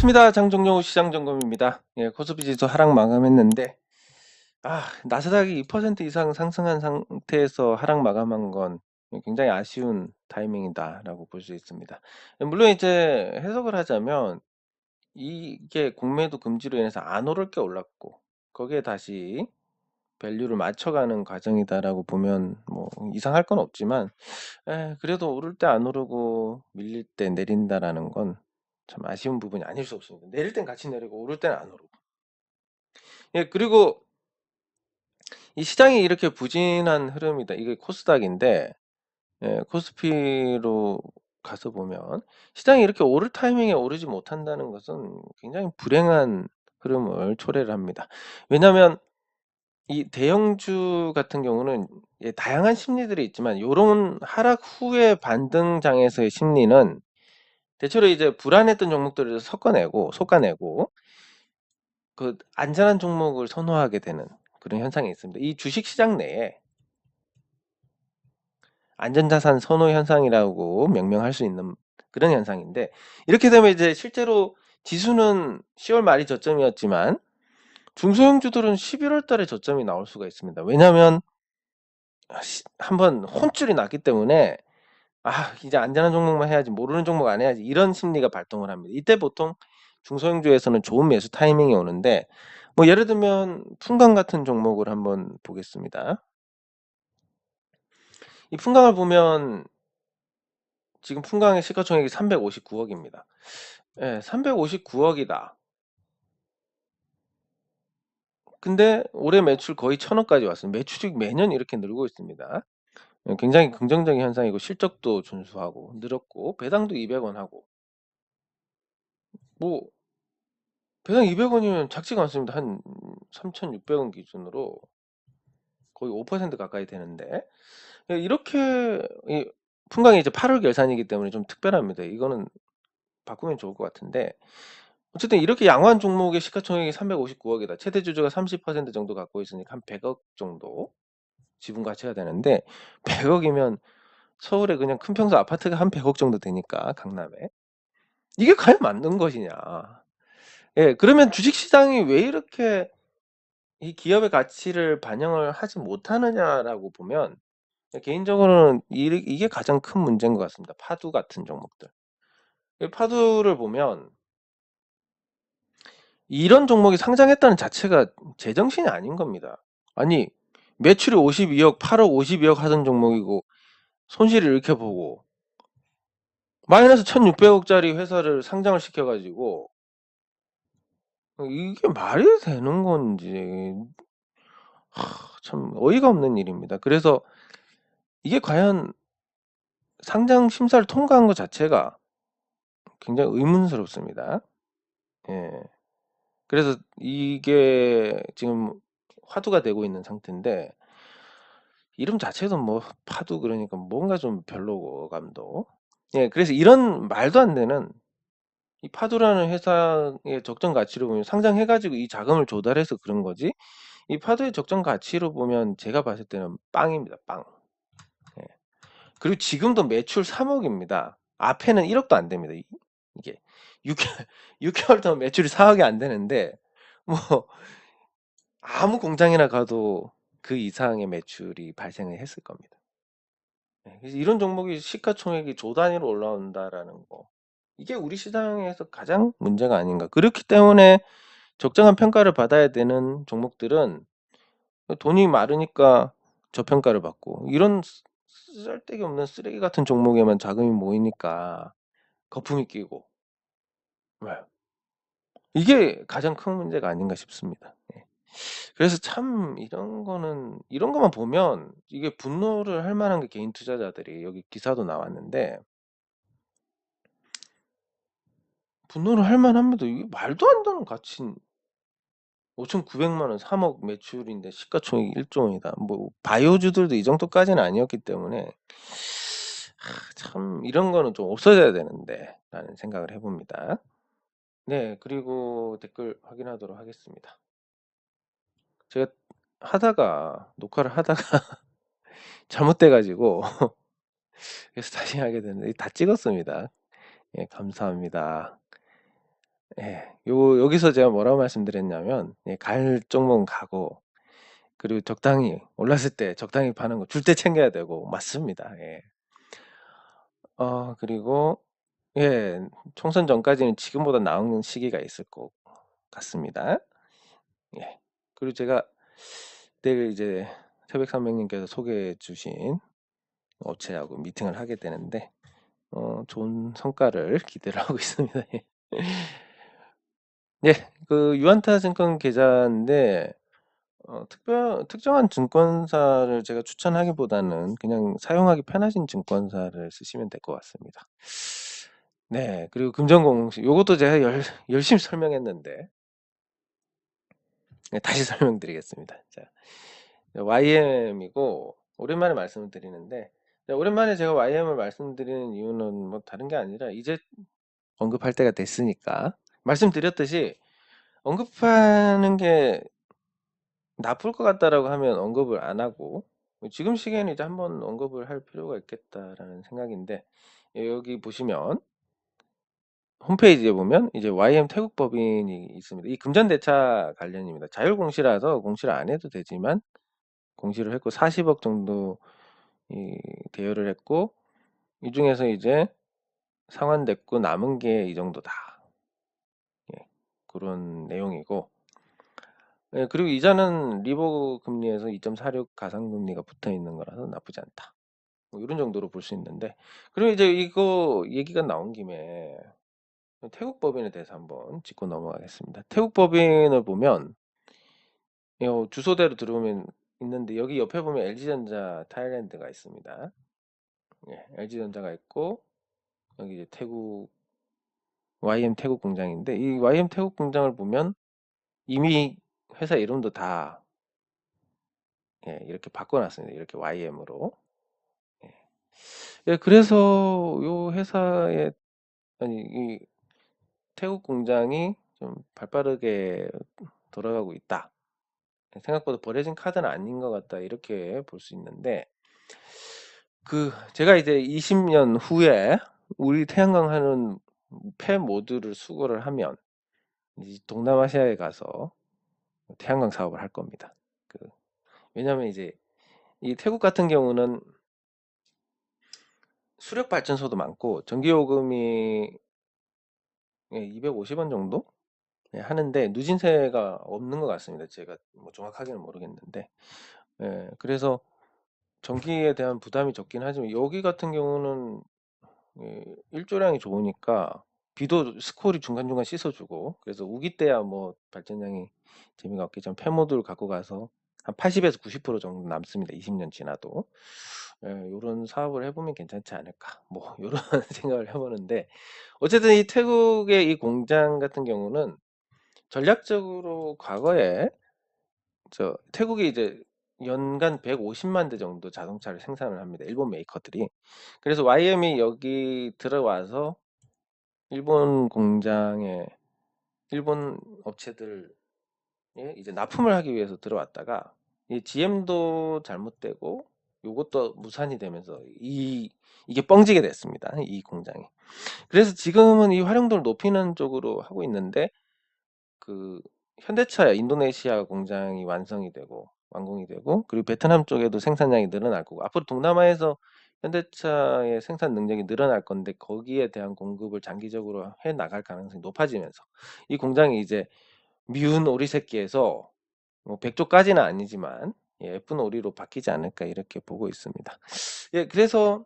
반갑습니다. 장정용 시장점검입니다. 예, 코스피 지수 하락 마감했는데, 나스닥이 2% 이상 상승한 상태에서 하락 마감한 건 굉장히 아쉬운 타이밍이다라고 볼 수 있습니다. 물론 이제 해석을 하자면 이게 공매도 금지로 인해서 안 오를 게 올랐고 거기에 다시 밸류를 맞춰가는 과정이다라고 보면 뭐 이상할 건 없지만, 그래도 오를 때 안 오르고 밀릴 때 내린다라는 건 참 아쉬운 부분이 아닐 수 없습니다. 내릴 땐 같이 내리고 오를 때는 안 오르고. 예, 그리고 이 시장이 이렇게 부진한 흐름이다. 이게 코스닥인데, 코스피로 가서 보면 시장이 이렇게 오를 타이밍에 오르지 못한다는 것은 굉장히 불행한 흐름을 초래를 합니다. 왜냐하면 이 대형주 같은 경우는 다양한 심리들이 있지만 요런 하락 후의 반등장에서의 심리는 대체로 이제 불안했던 종목들을 솎아내고 그 안전한 종목을 선호하게 되는 그런 현상이 있습니다. 이 주식 시장 내에 안전자산 선호 현상이라고 명명할 수 있는 그런 현상인데, 이렇게 되면 이제 실제로 지수는 10월 말이 저점이었지만 중소형주들은 11월 달에 저점이 나올 수가 있습니다. 왜냐하면 한번 혼쭐이 났기 때문에 이제 안전한 종목만 해야지, 모르는 종목 안 해야지, 이런 심리가 발동을 합니다. 이때 보통 중소형주에서는 좋은 매수 타이밍이 오는데, 뭐 예를 들면 풍강 같은 종목을 한번 보겠습니다. 이 풍강을 보면 지금 풍강의 시가총액이 359억입니다. 359억이다. 근데 올해 매출 거의 1000억까지 왔습니다. 매출이 매년 이렇게 늘고 있습니다. 굉장히 긍정적인 현상이고 실적도 준수하고 늘었고 배당도 200원 하고, 뭐 배당 200원이면 작지가 않습니다. 한 3,600원 기준으로 거의 5% 가까이 되는데, 이렇게 풍광이 이제 8월 결산이기 때문에 좀 특별합니다. 이거는 바꾸면 좋을 것 같은데, 어쨌든 이렇게 양호한 종목의 시가총액이 359억이다. 최대 주주가 30% 정도 갖고 있으니까 한 100억 정도 지분 가치가 되는데, 100억이면 서울에 그냥 큰 평수 아파트가 한 100억 정도 되니까, 강남에. 이게 과연 맞는 것이냐. 예, 그러면 주식시장이 왜 이렇게 이 기업의 가치를 반영을 하지 못하느냐라고 보면, 개인적으로는 이게 가장 큰 문제인 것 같습니다. 파두 같은 종목들. 파두를 보면 이런 종목이 상장했다는 자체가 제정신이 아닌 겁니다. 아니, 매출이 52억, 8억, 52억 하던 종목이고 손실을 이렇게 보고 마이너스 1600억짜리 회사를 상장을 시켜가지고 이게 말이 되는 건지 참 어이가 없는 일입니다. 그래서 이게 과연 상장 심사를 통과한 것 자체가 굉장히 의문스럽습니다. 예. 그래서 이게 지금 화두가 되고 있는 상태인데, 이름 자체도 뭐 파두 그러니까 뭔가 좀 별로고, 감도. 예, 그래서 이런 말도 안 되는 이 파두라는 회사의 적정 가치로 보면 상장해가지고 이 자금을 조달해서 그런 거지, 이 파두의 적정 가치로 보면 제가 봤을 때는 빵입니다. 빵. 예. 그리고 지금도 매출 3억입니다. 앞에는 1억도 안 됩니다. 이게 6개월, 6개월 동안 매출이 4억이 안 되는데, 뭐 아무 공장이나 가도 그 이상의 매출이 발생을 했을 겁니다. 그래서 이런 종목이 시가총액이 조 단위로 올라온다라는 거, 이게 우리 시장에서 가장 문제가 아닌가. 그렇기 때문에 적정한 평가를 받아야 되는 종목들은 돈이 많으니까 저평가를 받고, 이런 쓸데기 없는 쓰레기 같은 종목에만 자금이 모이니까 거품이 끼고, 네. 이게 가장 큰 문제가 아닌가 싶습니다. 그래서 참 이런 것만 보면 이게 분노를 할 만한 게, 개인 투자자들이 여기 기사도 나왔는데 분노를 할 만합니다. 이게 말도 안 되는 가치인 5,900만 원, 3억 매출인데 시가총액이 1조 원이다. 뭐 바이오주들도 이 정도까지는 아니었기 때문에 참 이런 거는 좀 없어져야 되는데 라는 생각을 해봅니다. 네, 그리고 댓글 확인하도록 하겠습니다. 제가 녹화를 하다가 잘못돼 가지고 그래서 다시 하게 됐는데 다 찍었습니다. 예, 감사합니다. 여기서 제가 뭐라고 말씀드렸냐면, 갈 종목은 가고, 그리고 적당히 올랐을 때 적당히 파는 거 줄 때 챙겨야 되고 맞습니다. 그리고 총선 전까지는 지금보다 나은 시기가 있을 것 같습니다. 그리고 제가 내일 이제 태백산맥님께서 소개해 주신 업체하고 미팅을 하게 되는데 좋은 성과를 기대를 하고 있습니다. 그 유안타증권 계좌인데 특정한 증권사를 제가 추천하기보다는 그냥 사용하기 편하신 증권사를 쓰시면 될 것 같습니다. 그리고 금전공시 요것도 제가 열심히 설명했는데 다시 설명드리겠습니다. 자, YM이고 오랜만에 말씀을 드리는데, 오랜만에 제가 YM을 말씀드리는 이유는 뭐 다른 게 아니라 이제 언급할 때가 됐으니까 말씀드렸듯이 언급하는 게 나쁠 것 같다라고 하면 언급을 안 하고 지금 시기에는 이제 한번 언급을 할 필요가 있겠다라는 생각인데, 여기 보시면 홈페이지에 보면 이제 YM 태국법인이 있습니다. 이 금전대차 관련입니다. 자율공시라서 공시를 안 해도 되지만 공시를 했고 40억 정도 대여를 했고, 이 중에서 이제 상환됐고 남은 게 이 정도다. 그런 내용이고, 그리고 이자는 리보 금리에서 2.46 가상금리가 붙어 있는 거라서 나쁘지 않다. 뭐 이런 정도로 볼 수 있는데, 그리고 이제 이거 얘기가 나온 김에 태국 법인에 대해서 한번 짚고 넘어가겠습니다. 태국 법인을 보면 주소대로 들어오면 있는데, 여기 옆에 보면 LG전자 타일랜드가 있습니다. LG전자가 있고, 여기 이제 태국 YM 태국 공장인데, 이 YM 태국 공장을 보면 이미 회사 이름도 다 이렇게 바꿔놨습니다. 이렇게 YM으로. 그래서 요 회사의 아니 이 태국 공장이 좀 발빠르게 돌아가고 있다. 생각보다 버려진 카드는 아닌 것 같다. 이렇게 볼 수 있는데, 제가 이제 20년 후에 우리 태양광 하는 폐 모듈을 수거를 하면 이제 동남아시아에 가서 태양광 사업을 할 겁니다. 왜냐면 이제 이 태국 같은 경우는 수력 발전소도 많고 전기요금이 250원 정도 하는데 누진세가 없는 것 같습니다. 제가 뭐 정확하게는 모르겠는데, 그래서 전기에 대한 부담이 적긴 하지만 여기 같은 경우는 일조량이 좋으니까 비도 스콜이 중간중간 씻어주고, 그래서 우기 때야 뭐 발전량이 재미가 없겠지만 폐모듈 갖고 가서 한 80에서 90% 정도 남습니다. 20년 지나도. 요런 사업을 해보면 괜찮지 않을까, 뭐 요런 생각을 해보는데, 어쨌든 이 태국의 이 공장 같은 경우는 전략적으로 과거에 태국이 이제 연간 150만 대 정도 자동차를 생산을 합니다. 일본 메이커들이. 그래서 YM이 여기 들어와서 일본 공장에 일본 업체들 이제 납품을 하기 위해서 들어왔다가 이 GM도 잘못되고 요것도 무산이 되면서 이게 뻥지게 됐습니다. 이 공장이. 그래서 지금은 이 활용도를 높이는 쪽으로 하고 있는데, 현대차 인도네시아 공장이 완공이 되고, 그리고 베트남 쪽에도 생산량이 늘어날 거고, 앞으로 동남아에서 현대차의 생산 능력이 늘어날 건데 거기에 대한 공급을 장기적으로 해 나갈 가능성이 높아지면서 이 공장이 이제 미운 오리 새끼에서 뭐 백조까지는 아니지만 예쁜 오리로 바뀌지 않을까 이렇게 보고 있습니다. 그래서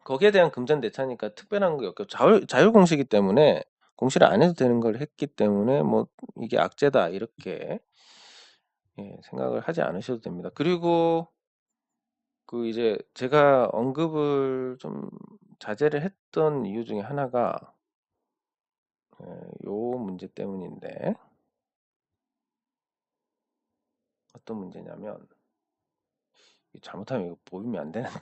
거기에 대한 금전대차니까 특별한 게 없고 자율공시기 때문에 공시를 안 해도 되는 걸 했기 때문에 뭐 이게 악재다 이렇게 생각을 하지 않으셔도 됩니다. 그리고 이제 제가 언급을 좀 자제를 했던 이유 중에 하나가 요 문제 때문인데, 어떤 문제냐면 잘못하면 이거 보이면 안 되는데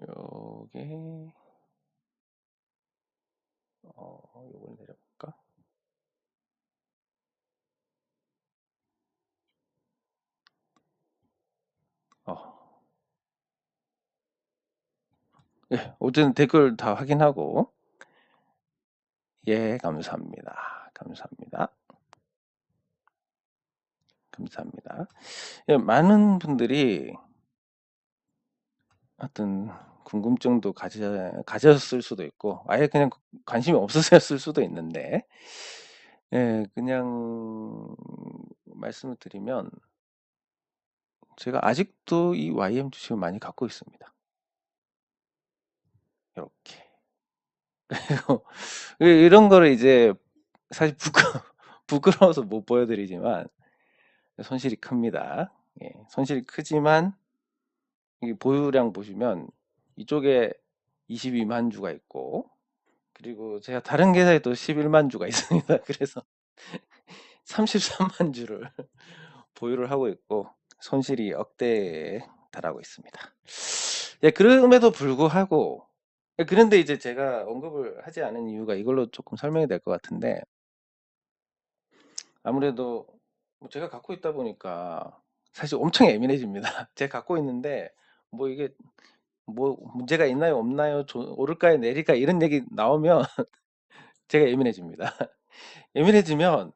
요게 요걸 내려볼까? 어, 예. 어쨌든 댓글 다 확인하고 예 감사합니다. 감사합니다. 감사합니다. 예 많은 분들이 하여튼 궁금증도 가졌을 수도 있고 아예 그냥 관심이 없으셨을 수도 있는데 예 그냥 말씀을 드리면 제가 아직도 이 YM 주식을 많이 갖고 있습니다. 요렇게. 그리고 이런 거를 이제 사실 부끄러워서 못 보여드리지만 손실이 큽니다. 예, 손실이 크지만 이 보유량 보시면 이쪽에 22만 주가 있고 그리고 제가 다른 계좌에 또 11만 주가 있습니다. 그래서 33만 주를 보유를 하고 있고 손실이 억대에 달하고 있습니다. 예, 그럼에도 불구하고 그런데 이제 제가 언급을 하지 않은 이유가 이걸로 조금 설명이 될 것 같은데 아무래도 뭐 제가 갖고 있다 보니까 사실 엄청 예민해집니다. 제가 갖고 있는데 뭐 이게 뭐 문제가 있나요 없나요 오를까요 내릴까요 이런 얘기 나오면 제가 예민해집니다. 예민해지면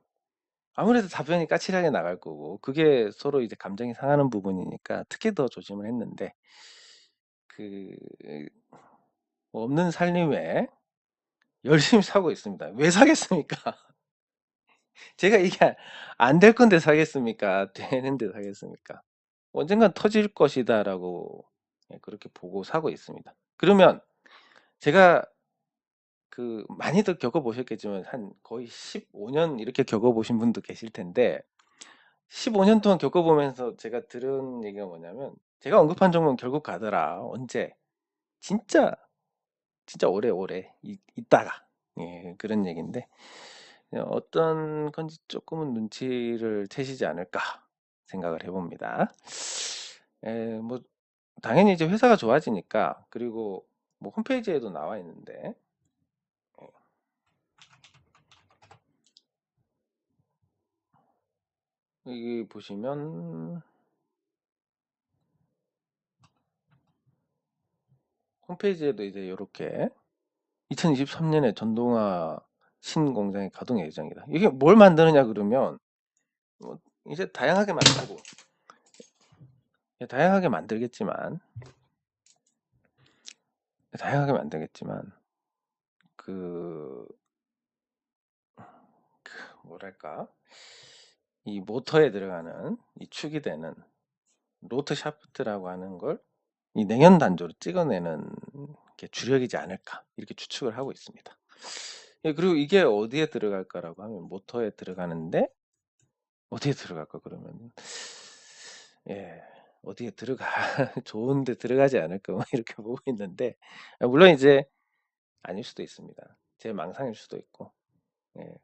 아무래도 답변이 까칠하게 나갈 거고 그게 서로 이제 감정이 상하는 부분이니까 특히 더 조심을 했는데 그 없는 살림에 열심히 사고 있습니다. 왜 사겠습니까? 제가 이게 안 될 건데 사겠습니까? 되는데 사겠습니까? 언젠간 터질 것이다라고 예, 그렇게 보고 사고 있습니다. 그러면 제가 많이들 겪어보셨겠지만 한 거의 15년 이렇게 겪어보신 분도 계실 텐데 15년 동안 겪어보면서 제가 들은 얘기가 뭐냐면 제가 언급한 종목은 결국 가더라. 언제? 진짜 진짜 오래오래 있다가 예, 그런 얘기인데 어떤 건지 조금은 눈치를 채시지 않을까 생각을 해봅니다. 뭐 당연히 이제 회사가 좋아지니까 그리고 뭐 홈페이지에도 나와 있는데 여기 보시면 홈페이지에도 이제 이렇게 2023년에 전동화 신공장이 가동 예정이다. 이게 뭘 만드느냐 그러면 뭐 이제 다양하게 만들겠지만 다양하게 만들겠지만 그, 뭐랄까 이 모터에 들어가는 이 축이 되는 로터 샤프트라고 하는 걸 이 냉연 단조로 찍어내는 게 주력이지 않을까 이렇게 추측을 하고 있습니다. 예, 그리고 이게 어디에 들어갈까라고 하면 모터에 들어가는데 어디에 들어갈까 그러면 예 어디에 들어가 좋은데 들어가지 않을까 뭐 이렇게 보고 있는데 물론 이제 아닐 수도 있습니다. 제 망상일 수도 있고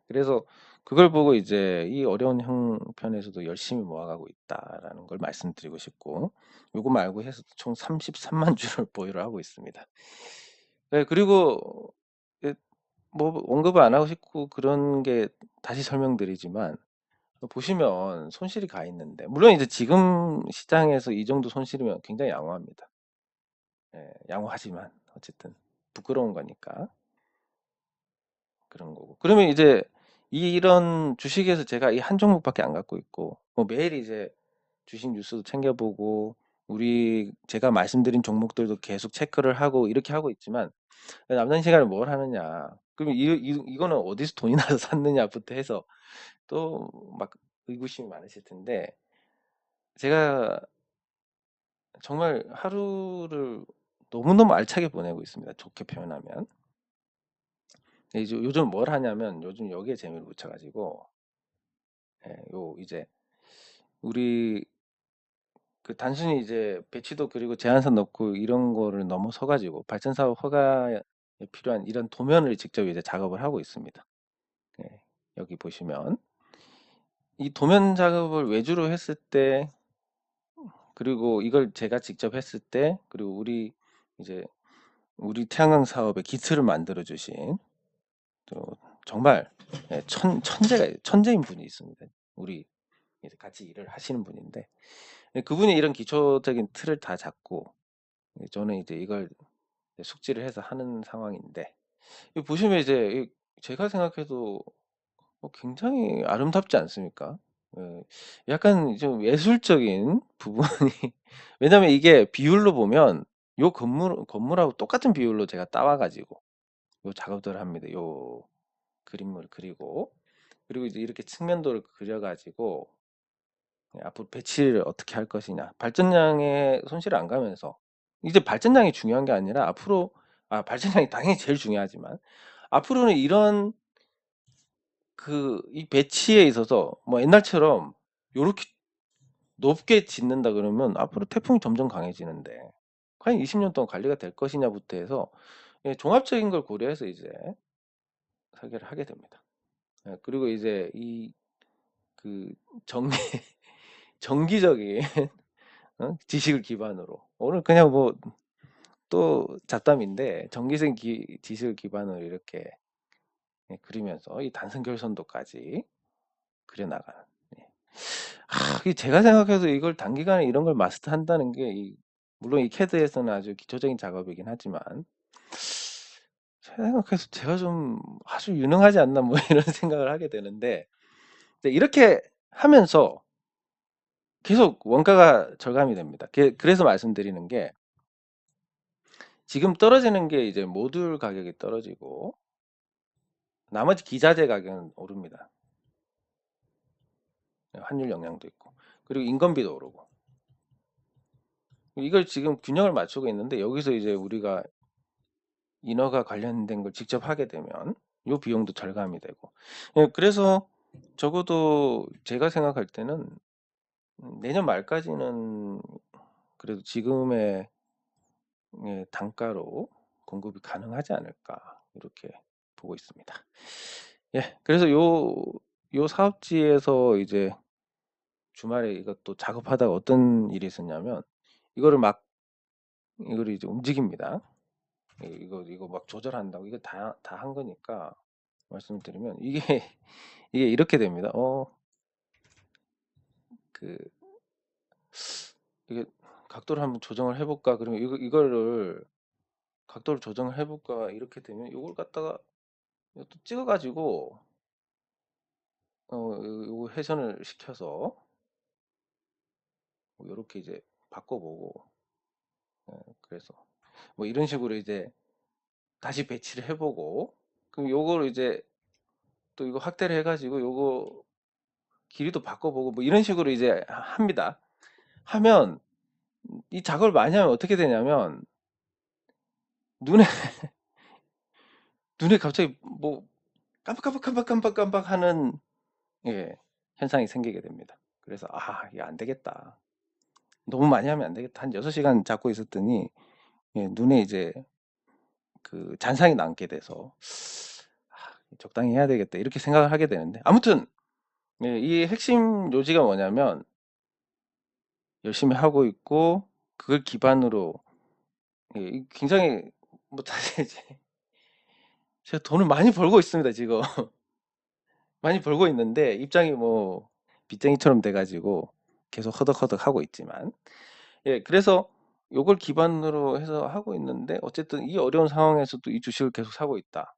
그래서 그걸 보고 이제 이 어려운 형편에서도 열심히 모아가고 있다라는 걸 말씀드리고 싶고 요거 말고 해서 총 33만 주를 보유를 하고 있습니다. 네, 그리고 예, 뭐 언급을 안 하고 싶고 그런 게 다시 설명드리지만 보시면 손실이 가 있는데 물론 이제 지금 시장에서 이 정도 손실이면 굉장히 양호합니다. 양호하지만 어쨌든 부끄러운 거니까 그런 거고. 그러면 이제 이런 주식에서 제가 이 한 종목밖에 안 갖고 있고 뭐 매일 이제 주식 뉴스도 챙겨보고 제가 말씀드린 종목들도 계속 체크를 하고 이렇게 하고 있지만 남는 시간에 뭘 하느냐. 그럼 이거는 어디서 돈이 나서 샀느냐부터 해서 또 막 의구심이 많으실 텐데 제가 정말 하루를 너무너무 알차게 보내고 있습니다. 좋게 표현하면. 이제 요즘 뭘 하냐면 요즘 여기에 재미를 붙여가지고 이제 우리 단순히 이제 배치도 그리고 제한선 넣고 이런 거를 넘어서 가지고 발전사업 허가에 필요한 이런 도면을 직접 이제 작업을 하고 있습니다. 여기 보시면 이 도면 작업을 외주로 했을 때 그리고 이걸 제가 직접 했을 때 그리고 이제 우리 태양광 사업의 기틀을 만들어 주신 또 정말 천재인 분이 있습니다. 우리 이제 같이 일을 하시는 분인데 그분이 이런 기초적인 틀을 다 잡고 저는 이제 이걸 숙지를 해서 하는 상황인데 이 보시면 이제 제가 생각해도 굉장히 아름답지 않습니까? 예, 약간 좀 예술적인 부분이 왜냐면 이게 비율로 보면 요 건물하고 똑같은 비율로 제가 따와 가지고 요 작업들을 합니다. 요 그림을 그리고 이제 이렇게 측면도를 그려 가지고 앞으로 배치를 어떻게 할 것이냐. 발전량에 손실을 안 가면서 이제 발전량이 중요한 게 아니라 앞으로 발전량이 당연히 제일 중요하지만 앞으로는 이런 이 배치에 있어서 뭐 옛날처럼 요렇게 높게 짓는다 그러면 앞으로 태풍이 점점 강해지는데 과연 20년 동안 관리가 될 것이냐부터 해서 종합적인 걸 고려해서 이제 설계를 하게 됩니다. 그리고 이제 그 정 정기적인 지식을 기반으로 오늘 그냥 뭐 또 잡담인데 정기적인 지식을 기반으로 이렇게 그리면서 이 단선 결선도까지 그려나가는. 이 제가 생각해도 이걸 단기간에 이런 걸 마스터한다는 게 물론 이 캐드에서는 아주 기초적인 작업이긴 하지만 제가 생각해서 제가 좀 아주 유능하지 않나 뭐 이런 생각을 하게 되는데 이렇게 하면서 계속 원가가 절감이 됩니다. 그래서 말씀드리는 게 지금 떨어지는 게 이제 모듈 가격이 떨어지고 나머지 기자재 가격은 오릅니다. 환율 영향도 있고 그리고 인건비도 오르고 이걸 지금 균형을 맞추고 있는데 여기서 이제 우리가 인허가 관련된 걸 직접 하게 되면 요 비용도 절감이 되고 그래서 적어도 제가 생각할 때는 내년 말까지는 그래도 지금의 단가로 공급이 가능하지 않을까 이렇게 보고 있습니다. 그래서 요 사업지에서 이제 주말에 이것도 작업하다가 어떤 일이 있었냐면 이거를 이제 움직입니다. 이거 막 조절한다고 이거 다 한 거니까 말씀드리면 이게 이게 이렇게 됩니다. 그 이게 각도를 한번 조정을 해볼까? 그러면 이거를 각도를 조정을 해볼까? 이렇게 되면 이걸 갖다가 또 찍어가지고 요거 회전을 시켜서 이렇게 이제 바꿔보고 그래서 뭐 이런 식으로 이제 다시 배치를 해보고 그럼 요거를 이제 또 이거 확대를 해가지고 요거 길이도 바꿔보고 뭐 이런 식으로 이제 합니다. 하면 이 작업을 많이 하면 어떻게 되냐면 눈에 갑자기 뭐 깜빡깜빡깜빡깜빡 하는 현상이 생기게 됩니다. 그래서 이거 안 되겠다. 너무 많이 하면 안 되겠다. 한 6시간 잡고 있었더니 눈에 이제 그 잔상이 남게 돼서 적당히 해야 되겠다 이렇게 생각을 하게 되는데 아무튼 이 핵심 요지가 뭐냐면 열심히 하고 있고 그걸 기반으로 굉장히 뭐 사실 이제 제가 돈을 많이 벌고 있습니다 지금. 많이 벌고 있는데 입장이 뭐 빚쟁이처럼 돼가지고 계속 허덕허덕 하고 있지만 그래서 요걸 기반으로 해서 하고 있는데 어쨌든 이 어려운 상황에서도 이 주식을 계속 사고 있다.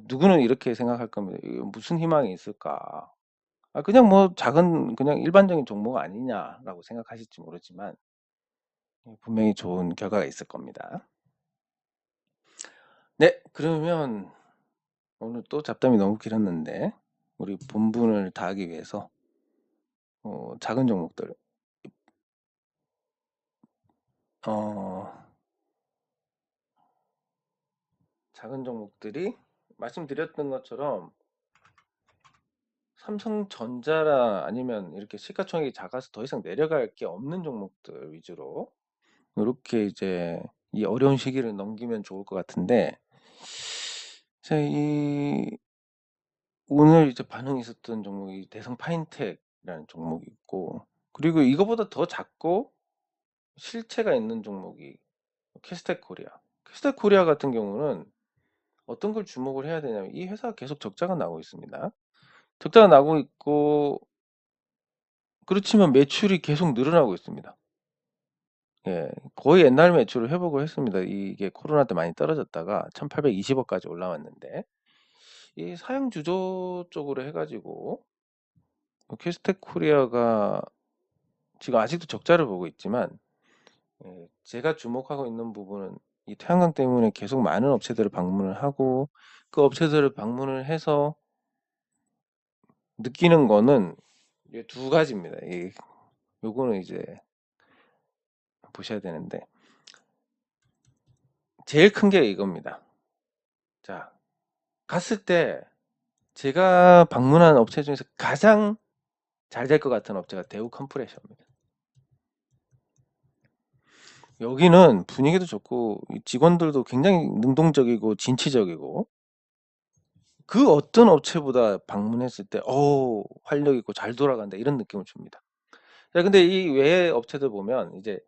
누구는 이렇게 생각할 겁니다. 이거 무슨 희망이 있을까? 그냥 뭐 작은 그냥 일반적인 종목 아니냐라고 생각하실지 모르지만 분명히 좋은 결과가 있을 겁니다. 네, 그러면 오늘 또 잡담이 너무 길었는데 우리 본분을 다하기 위해서 작은 종목들 어, 작은 종목들이 말씀드렸던 것처럼 삼성전자라 아니면 이렇게 시가총액이 작아서 더 이상 내려갈 게 없는 종목들 위주로 이렇게 이제 이 어려운 시기를 넘기면 좋을 것 같은데 오늘 이제 반응이 있었던 종목이 대성 파인텍이라는 종목이 있고 그리고 이거보다 더 작고 실체가 있는 종목이 캐스텍 코리아. 캐스텍 코리아 같은 경우는 어떤 걸 주목을 해야 되냐면 이 회사가 계속 적자가 나고 있습니다. 적자가 나고 있고 그렇지만 매출이 계속 늘어나고 있습니다. 예. 거의 옛날 매출을 회복을 했습니다. 이게 코로나 때 많이 떨어졌다가 1,820억 까지 올라왔는데 이 사양 주조 쪽으로 해 가지고 캐스텍 코리아가 지금 아직도 적자를 보고 있지만 제가 주목하고 있는 부분은 이 태양광 때문에 계속 많은 업체들을 방문을 하고 그 업체들을 방문을 해서 느끼는 거는 두 가지입니다. 요거는 이제 보셔야 되는데 제일 큰 게 이겁니다. 자, 갔을 때 제가 방문한 업체 중에서 가장 잘 될 것 같은 업체가 대우 컴프레셔입니다. 여기는 분위기도 좋고 직원들도 굉장히 능동적이고 진취적이고 그 어떤 업체보다 방문했을 때 활력 있고 잘 돌아간다 이런 느낌을 줍니다. 자, 근데 이 외의 업체들 보면 이제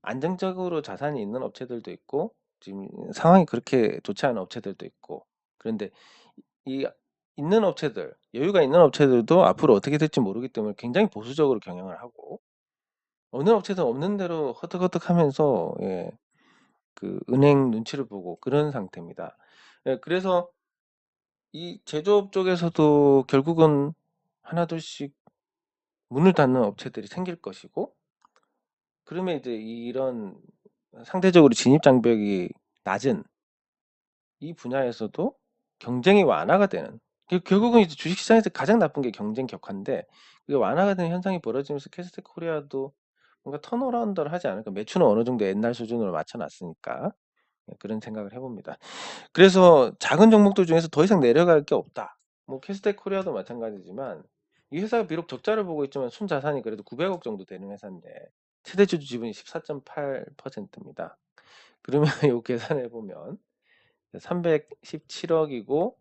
안정적으로 자산이 있는 업체들도 있고 지금 상황이 그렇게 좋지 않은 업체들도 있고 그런데 이 있는 업체들, 여유가 있는 업체들도 앞으로 어떻게 될지 모르기 때문에 굉장히 보수적으로 경영을 하고 어느 업체든 없는 대로 허덕허덕하면서 그 은행 눈치를 보고 그런 상태입니다. 그래서 이 제조업 쪽에서도 결국은 하나둘씩 문을 닫는 업체들이 생길 것이고 그러면 이제 이런 상대적으로 진입 장벽이 낮은 이 분야에서도 경쟁이 완화가 되는 결국은 이제 주식시장에서 가장 나쁜 게 경쟁 격화인데 그게 완화가 되는 현상이 벌어지면서 캐스트 코리아도 뭔가 턴어라운드를 하지 않을까 매출은 어느 정도 옛날 수준으로 맞춰놨으니까 그런 생각을 해봅니다. 그래서 작은 종목들 중에서 더 이상 내려갈 게 없다. 뭐 캐스텍 코리아도 마찬가지지만 이 회사가 비록 적자를 보고 있지만 순자산이 그래도 900억 정도 되는 회사인데 최대주주 지분이 14.8%입니다. 그러면 이 계산해 보면 317억이고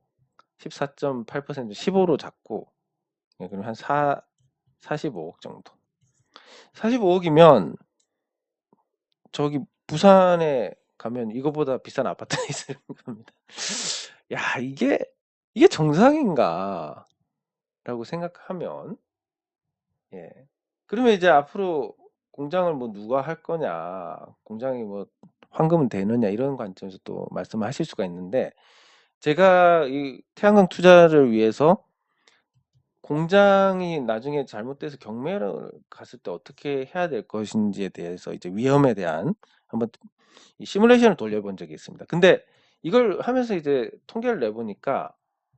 14.8% 15로 잡고 그럼 한 45억 정도. 45억이면 저기 부산에 가면 이거보다 비싼 아파트가 있을 겁니다. 야, 이게 정상인가? 라고 생각하면, 예. 그러면 이제 앞으로 공장을 뭐 누가 할 거냐, 공장이 뭐 황금은 되느냐, 이런 관점에서 또 말씀하실 수가 있는데, 제가 이 태양광 투자를 위해서 공장이 나중에 잘못돼서 경매를 갔을 때 어떻게 해야 될 것인지에 대해서 이제 위험에 대한 한번 이 시뮬레이션을 돌려본 적이 있습니다. 근데 이걸 하면서 이제 통계를 내보니까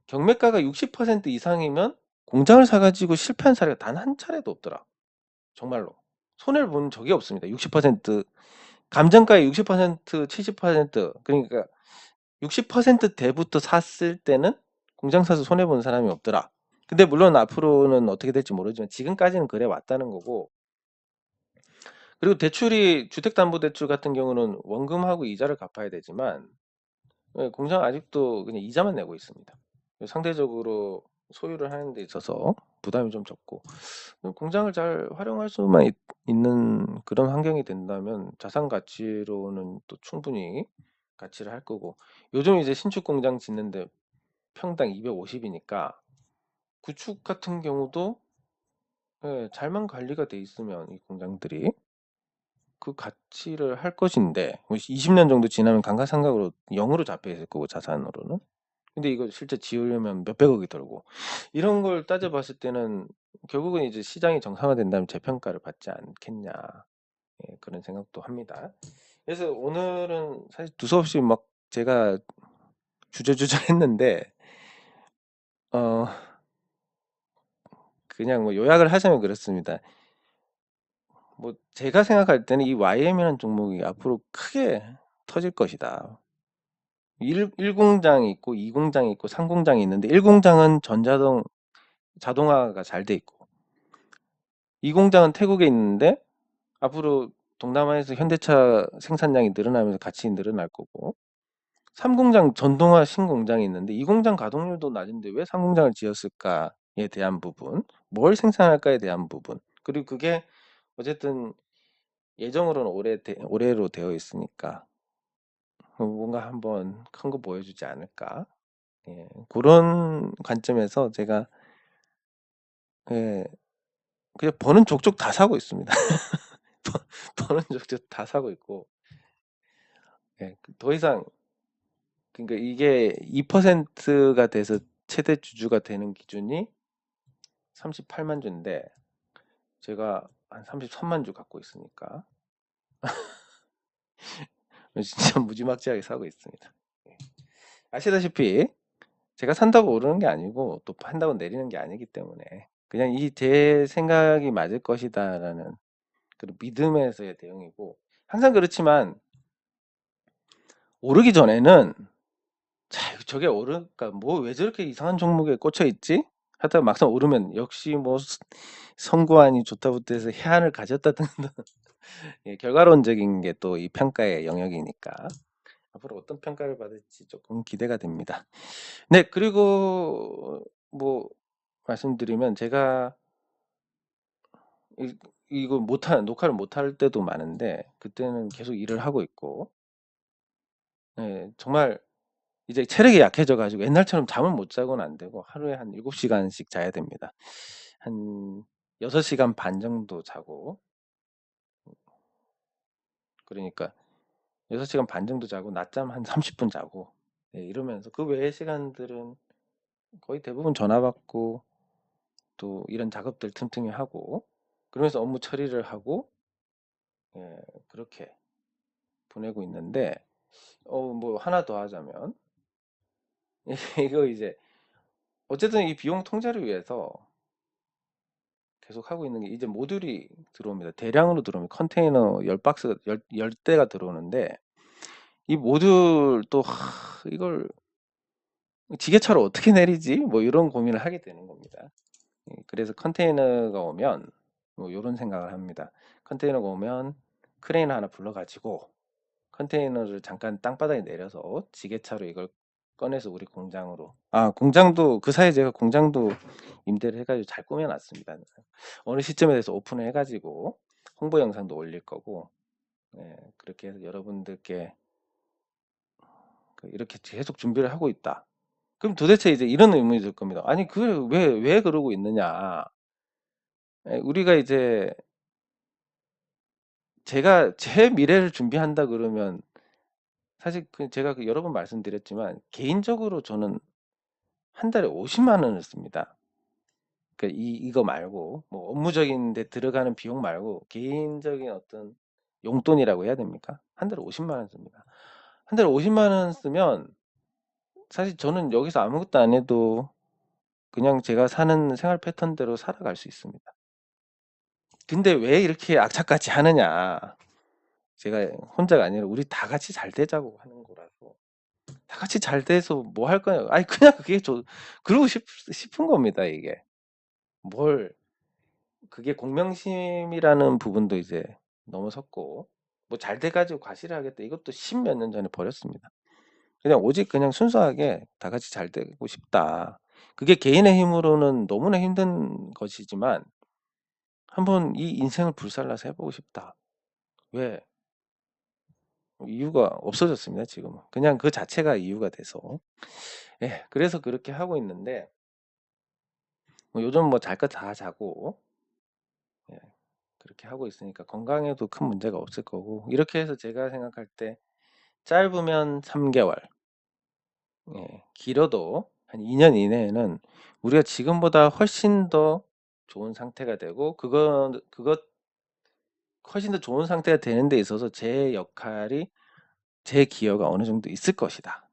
경매가가 60% 이상이면 공장을 사가지고 실패한 사례가 단 한 차례도 없더라. 정말로. 손해를 본 적이 없습니다. 60% 감정가의 60% 70% 그러니까 60%대부터 샀을 때는 공장 사서 손해 본 사람이 없더라. 근데 물론 앞으로는 어떻게 될지 모르지만 지금까지는 그래 왔다는 거고 그리고 대출이 주택담보대출 같은 경우는 원금하고 이자를 갚아야 되지만 공장 아직도 그냥 이자만 내고 있습니다. 상대적으로 소유를 하는 데 있어서 부담이 좀 적고 공장을 잘 활용할 수만 있는 그런 환경이 된다면 자산 가치로는 또 충분히 가치를 할 거고 요즘 이제 신축 공장 짓는데 평당 250이니까 구축 같은 경우도 잘만 관리가 돼 있으면 이 공장들이 그 가치를 할 것인데 20년 정도 지나면 감가상각으로 0으로 잡혀 있을 거고 자산으로는 근데 이거 실제 지으려면 몇백억이 들고 이런 걸 따져봤을 때는 결국은 이제 시장이 정상화된다면 재평가를 받지 않겠냐 그런 생각도 합니다. 그래서 오늘은 사실 두서없이 막 제가 주저주저 했는데 어 그냥 뭐 요약을 하자면 그렇습니다. 뭐 제가 생각할 때는 이 YM이라는 종목이 앞으로 크게 터질 것이다. 1공장이 있고 2공장이 있고 3공장이 있는데 1공장은 자동화가 잘 돼 있고 2공장은 태국에 있는데 앞으로 동남아에서 현대차 생산량이 늘어나면서 같이 늘어날 거고 3공장 전동화 신공장이 있는데 2공장 가동률도 낮은데 왜 3공장을 지었을까에 대한 부분 뭘 생산할까에 대한 부분 그리고 그게 어쨌든 예정으로는 올해로 되어 있으니까 뭔가 한번 큰 거 보여주지 않을까 그런 관점에서 제가 예, 그냥 버는 족족 다 사고 있습니다. 버는 적도 다 사고 있고, 예, 더 이상, 그러니까 이게 2%가 돼서 최대 주주가 되는 기준이 38만 주인데 제가 한 33만 주 갖고 있으니까 진짜 무지막지하게 사고 있습니다. 예. 아시다시피 제가 산다고 오르는 게 아니고 또 판다고 내리는 게 아니기 때문에 그냥 이 제 생각이 맞을 것이다라는 그런 믿음에서의 대응이고, 항상 그렇지만 오르기 전에는 자, 저게 오를까? 뭐 왜 저렇게 이상한 종목에 꽂혀 있지? 하다가 막상 오르면 역시 뭐 선구안이 좋다부터 해서 해안을 가졌다 등등 예, 결과론적인 게 또 이 평가의 영역이니까 앞으로 어떤 평가를 받을지 조금 기대가 됩니다. 네, 그리고 뭐 말씀드리면 제가 이거 녹화를 못할 때도 많은데 그때는 계속 일을 하고 있고, 예, 정말 이제 체력이 약해져 가지고 옛날처럼 잠을 못 자고는 안 되고 하루에 한 7시간씩 자야 됩니다. 한 6시간 반 정도 자고, 그러니까 6시간 반 정도 자고 낮잠 한 30분 자고, 예, 이러면서 그 외의 시간들은 거의 대부분 전화 받고 또 이런 작업들 틈틈이 하고 그러면서 업무 처리를 하고, 예, 그렇게 보내고 있는데, 뭐 하나 더 하자면 이거 이제 어쨌든 이 비용 통제를 위해서 계속 하고 있는 게 이제 모듈이 들어옵니다. 대량으로 들어오면 컨테이너 10박스, 10대가 들어오는데 이 모듈 또 이걸 지게차로 어떻게 내리지? 뭐 이런 고민을 하게 되는 겁니다. 예, 그래서 컨테이너가 오면 뭐 이런 생각을 합니다. 컨테이너가 오면 크레인 하나 불러가지고 컨테이너를 잠깐 땅바닥에 내려서 지게차로 이걸 꺼내서 우리 공장으로, 공장도 그 사이에 제가 공장도 임대를 해가지고 잘 꾸며놨습니다. 어느 시점에 대해서 오픈을 해가지고 홍보 영상도 올릴 거고, 예, 그렇게 해서 여러분들께 이렇게 계속 준비를 하고 있다. 그럼 도대체 이제 이런 의문이 들 겁니다. 아니 그걸 왜 그러고 있느냐? 예, 우리가 이제 제가 제 미래를 준비한다 그러면 사실 제가 여러 번 말씀드렸지만 개인적으로 저는 한 달에 50만 원을 씁니다. 그러니까 이거 말고 뭐 업무적인 데 들어가는 비용 말고 개인적인 어떤 용돈이라고 해야 됩니까? 한 달에 50만 원 씁니다. 한 달에 50만 원 쓰면 사실 저는 여기서 아무것도 안 해도 그냥 제가 사는 생활 패턴대로 살아갈 수 있습니다. 근데 왜 이렇게 악착같이 하느냐? 제가 혼자가 아니라 우리 다 같이 잘 되자고 하는 거라서. 다 같이 잘 돼서 뭐 할 거냐? 아니 그냥 그게 그러고 싶은 겁니다, 이게. 뭘 그게 공명심이라는 부분도 이제 넘어섰고, 뭐 잘 돼가지고 과시를 하겠다 이것도 십몇 년 전에 버렸습니다. 그냥 오직 그냥 순수하게 다 같이 잘 되고 싶다. 그게 개인의 힘으로는 너무나 힘든 것이지만 한번 이 인생을 불살라서 해보고 싶다. 왜? 이유가 없어졌습니다, 지금은. 그냥 그 자체가 이유가 돼서. 예, 그래서 그렇게 하고 있는데, 뭐 요즘 뭐 잘 것 다 자고, 예, 그렇게 하고 있으니까 건강에도 큰 문제가 없을 거고, 이렇게 해서 제가 생각할 때 짧으면 3개월, 예, 길어도 한 2년 이내에는 우리가 지금보다 훨씬 더 좋은 상태가 되고, 그것 훨씬 더 좋은 상태가 되는 데 있어서 제 역할이, 제 기여가 어느 정도 있을 것이다.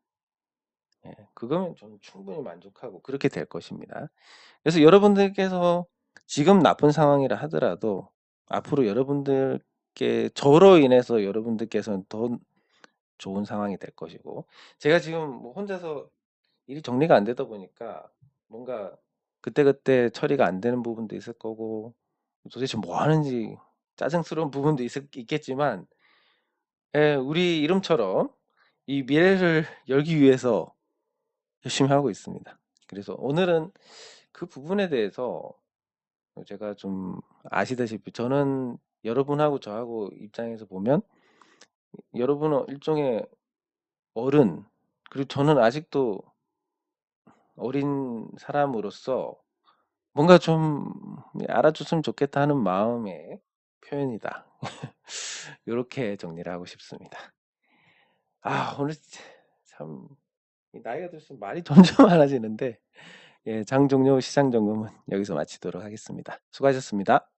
예, 그거면 저는 충분히 만족하고 그렇게 될 것입니다. 그래서 여러분들께서 지금 나쁜 상황이라 하더라도 앞으로 여러분들께 저로 인해서 여러분들께서는 더 좋은 상황이 될 것이고, 제가 지금 뭐 혼자서 일이 정리가 안 되다 보니까 뭔가 그때그때 처리가 안 되는 부분도 있을 거고 도대체 뭐 하는지 짜증스러운 부분도 있겠지만, 예, 우리 이름처럼 이 미래를 열기 위해서 열심히 하고 있습니다. 그래서 오늘은 그 부분에 대해서 제가 좀 아시다시피 저는 여러분하고 저하고 입장에서 보면 여러분은 일종의 어른, 그리고 저는 아직도 어린 사람으로서 뭔가 좀 알아줬으면 좋겠다 하는 마음에 표현이다. 요렇게 정리를 하고 싶습니다. 오늘 참 나이가 들수록 말이 점점 많아지는데 예, 장 종료 시장 점검은 여기서 마치도록 하겠습니다. 수고하셨습니다.